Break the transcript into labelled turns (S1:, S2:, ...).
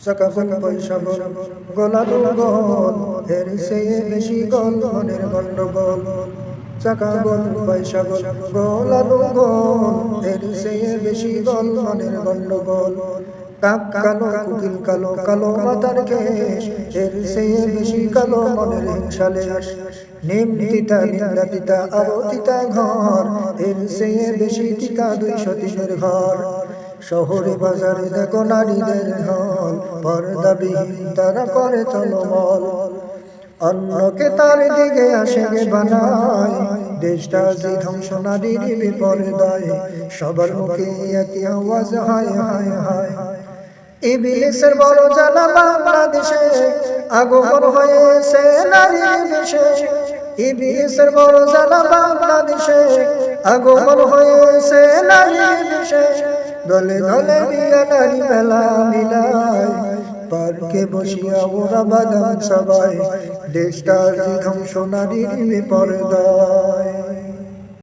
S1: চাকা গোল পয়সা গোল গোলালো গোল এর চেয়ে বেশি গোল মনের গন্ডগোল চাকা গোল পয়সা গোল গোলালো গোল এর চেয়ে বেশি গোল মনের গন্ডগোল কাক কালো কুকিল কালো কালো মাথার কেশ এর চেয়ে বেশি কালো মনের হিংসালেশ নিম তিতা নিন্দা তিতা আরো তিতা ঘর এর চেয়ে বেশি তিতা 203-এর ঘর শহরে বাজারে দেখো নারীদের ঢল পর্দাবিহীন তারা করে চলমল অন্যকে তার দিকে আসে বানায় দেশটা যে ধ্বংস নারীর বিপর্যয় সবার মুখে একই আওয়াজ হায় হায় হায় ইবলিসের বড় জ্বালা বাংলাদেশে আগমন হয়েছে নারীর বেশে ইবলিসের বড় জ্বালা বাংলাদেশে আগমন হয়েছে নারীর বেশে দলে দলে বিয়া নারী মেলা মিলায় পার্কে বসিয়া ওরা বাদাম সবাই দেশটার ধ্বংস নারীর বিপর্যয়।